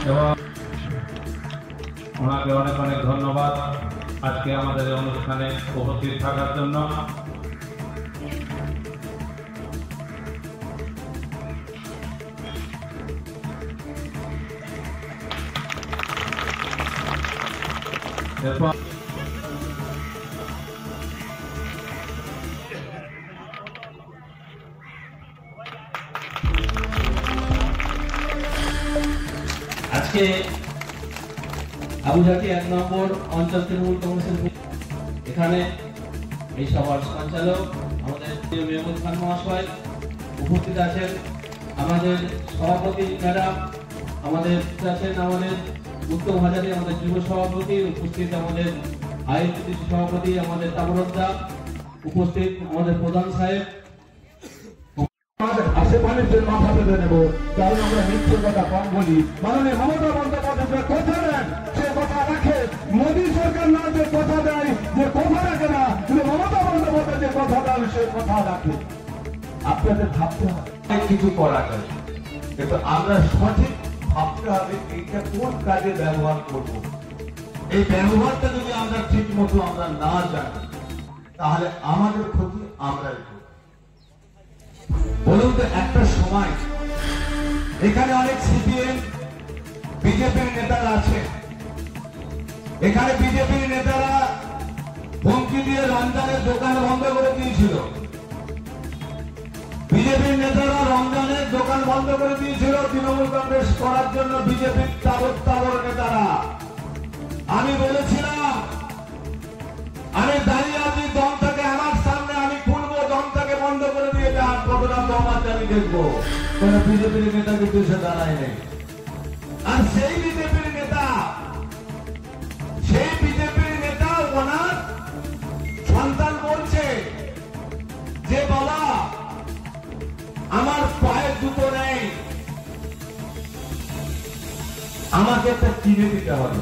এবং ওনাকে অনেক অনেক ধন্যবাদ আজকে আমাদের অনুষ্ঠানে উপস্থিত থাকার জন্য। এরপর আজকে আবুজাকি 1 নম্বর অঞ্চল তৃণমূল কংগ্রেসের এখানে এই সভার সঞ্চালক আমাদের মেহমুদ খান মহাশয় উপস্থিত আছেন, আমাদের সভাপতি ম্যাডাম আমাদের আছেন, আমাদের উত্তম হাজারি আমাদের যুব সভাপতি উপস্থিত, আমাদের আইএসসি সভাপতি আমাদের তাবরদ্দা উপস্থিত, আমাদের প্রধান সাহেব। আশেপাশের মাথা বেঁধে নেব, কারণ আমরা মিথ্যে কথা কম বলি। মাননীয় মমতা বন্দ্যোপাধ্যায় কথা দেন, সে কথা রাখে। মোদী সরকার না যে কথা দেয়, যে কথা রাখে না, কিন্তু মমতা বন্দ্যোপাধ্যায় যে কথা দেন সে কথা রাখে। আপনাদের ভাবতে হবে কিছু করা যায়, কিন্তু আমরা সঠিক ভাবতে হবে এইটা কোন কাজে ব্যবহার করব। এই ব্যবহারটা যদি আমরা ঠিক মতো আমরা না জানি, তাহলে আমাদের ক্ষতি আমরাই করব। বলুন তো, একটা সময় এখানে অনেক সিপিএম বিজেপির নেতারা আছে, এখানে বিজেপির নেতারা হুমকি দিয়ে রমজানের দোকান বন্ধ করে দিয়েছিল। বিজেপির নেতারা রমজানের দোকান বন্ধ করে দিয়েছিল তৃণমূল কংগ্রেস করার জন্য। বিজেপির তাবড় নেতারা, আমি বলেছিলাম আমি দাঁড়িয়ে আছি, দম থাকে আমার সামনে, আমি খুলবো, দম থাকে বন্ধ করে দিয়ে যান, কতটা দম আছে আমি দেখবো। কোন বিজেপির নেতা কিন্তু সে দাঁড়ায় নেই। আর সেই বিজেপির নেতা ওনার সন্তান বলছে যে বাবা আমার পায়ের জুতো নেই, আমাকে একটা কিনে দিতে হবে।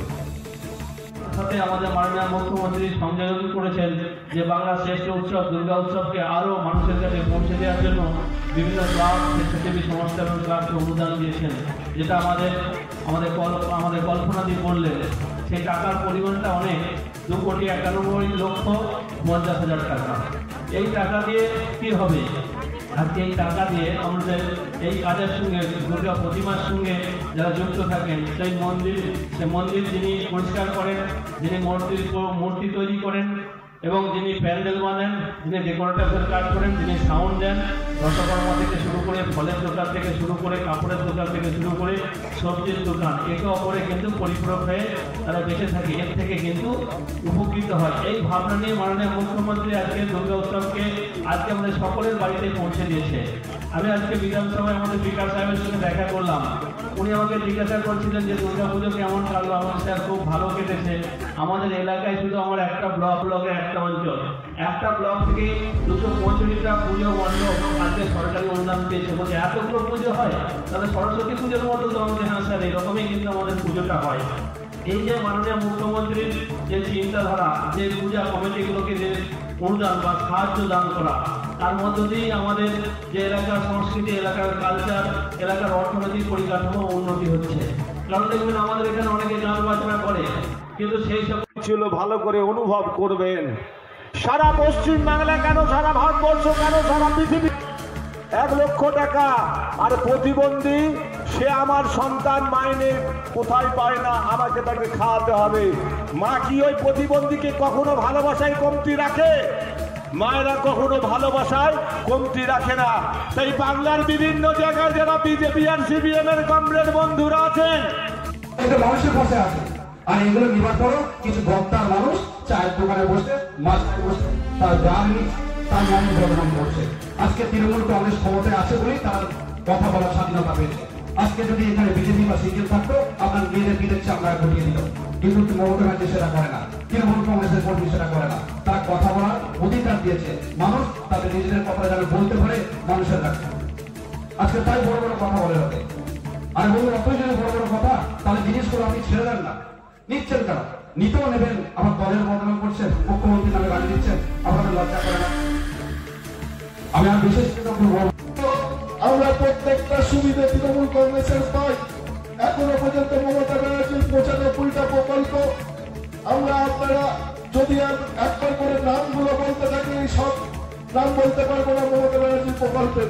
সাথে আমাদের মাননীয় মুখ্যমন্ত্রী সংযোজন করেছেন যে বাংলার শ্রেষ্ঠ উৎসব দুর্গা উৎসবকে আরো মানুষের কাছে পৌঁছে দেওয়ার জন্য বিভিন্ন ক্লাব, স্বেচ্ছাসেবী সংস্থা এবং ক্লাবকে অনুদান দিয়েছেন, যেটা আমাদের কল্পনা দিয়ে বললেন। সেই টাকার পরিমাণটা অনেক, 2,91,50,000 টাকা। এই টাকা দিয়ে কি হবে? আজকে এই টাকা দিয়ে আমাদের এই কাজের সঙ্গে দুর্গা প্রতিমার সঙ্গে যারা যুক্ত থাকেন, সেই মন্দির যিনি পরিষ্কার করেন, যিনি মূর্তি তৈরি করেন এবং যিনি প্যান্ডেল বানান, যিনি ডেকোরেটরের কাজ করেন, যিনি সাউন্ড দেন, রসগোল্লা থেকে শুরু করে ফলের দোকান থেকে শুরু করে কাপড়ের দোকান থেকে শুরু করে সবজির দোকান, একে অপরে কিন্তু পরিপূরক হয়ে তারা বেঁচে থাকে, এর থেকে কিন্তু উপকৃত হয়। এই ভাবনা নিয়ে মাননীয় মুখ্যমন্ত্রী আজকে দুর্গা উৎসবকে আজকে আমাদের সকলের বাড়িতে পৌঁছে দিয়েছে। আমি আজকে বিধানসভায় আমাদের বিকাশ সাহেবের সঙ্গে দেখা করলাম, উনি আমাকে জিজ্ঞাসা করছিলেন যে দুর্গা পুজো কেমন কাটলো। আমার স্যার খুব ভালো কেটেছে। আমাদের এলাকায় শুধু আমার একটা ব্লকের একটা অঞ্চল, একটা ব্লক থেকে 265টা পুজো মণ্ডপ আজকে সরকারি অনুদান পেয়েছে। বলছে এতগুলো পুজো হয়, তাহলে সরস্বতী পুজোর মতো তো আমাদের, হ্যাঁ স্যার এরকমই কিন্তু আমাদের পুজোটা হয়। এই যে মাননীয় মুখ্যমন্ত্রীর যে চিন্তাধারা, যে পূজা কমিটিগুলোকে যে অনুদান বা সাহায্য দান করা, তার মধ্য দিয়েই আমাদের যে এলাকার সংস্কৃতি, এলাকার কালচার, এলাকার অর্থনৈতিক পরিকাঠামো উন্নতি হচ্ছে। কারণ দেখবেন আমাদের এখানে অনেকে গান বাজনা করে, কিন্তু সেই সব ছিল ভালো করে অনুভব করবেন। সারা পশ্চিম বাংলা কেন, সারা ভারতবর্ষ কেন, সারা পৃথিবী 1 লক্ষ টাকা। আর প্রতিবন্ধী সে আমার সন্তান মাইনে কোথায় পায় না, আমাকে তাকে খাওয়াতে হবে। মা কি ওই প্রতিবন্ধীকে কখনো ভালোবাসায় কমতি রাখে? মায়েরা কখনো ভালোবাসায় কমতি রাখে না। তাই বাংলার বিভিন্ন জায়গায় যারা বিজেপি আর সিপিএম এর কমরেড বন্ধুরা আছেন, এটা মানুষের পাশে আছে। আর এগুলো নিবার পরও কিছু বক্তার মানুষ চায়ের দোকানে বসে, মাঝখানে বসে তার গান তার নাম বদনাম করছে। আজকে তৃণমূল কংগ্রেস ক্ষমতায় আছে বলেই তার কথা বলার স্বাধীনতা পেয়েছে। আজকে যদি এখানে বিজেপি বা সিপিএম থাকতো, আপনার মেয়েদের বিদের চামড়া ঘটিয়ে দিল। কিন্তু মমতা ব্যানার্জি সেটা করে না, তৃণমূল কংগ্রেসের কর্মী সেটা করে না। তারা কথা বলার অধিকার দিয়েছে, মানুষ তাদের নিজেদের কথা যেন বলতে পারে মানুষের কাছে। আজকে তাই বড় বড় কথা বলে হবে। আর বলুন, অতই যদি বড় বড় কথা, তাহলে জিনিসগুলো আপনি ছেড়ে দেন না। নিচ্ছেন কেন? নিতেও নেবেন, আবার দলের বদনাম করছেন, মুখ্যমন্ত্রী নামে গালি দিচ্ছেন, আপনাদের লজ্জা করে না? আমি আর বিশেষ কিছু বলবো, আমরা প্রত্যেকটা সুবিধা তৃণমূল কংগ্রেসের পাই। এখন এখনো পর্যন্ত মমতা ব্যানার্জির 95টা প্রকল্প, আমরা আপনারা যদি আর একবার করে নামগুলো বলতে থাকি, সব নাম বলতে পারবো না মমতা ব্যানার্জির প্রকল্পের।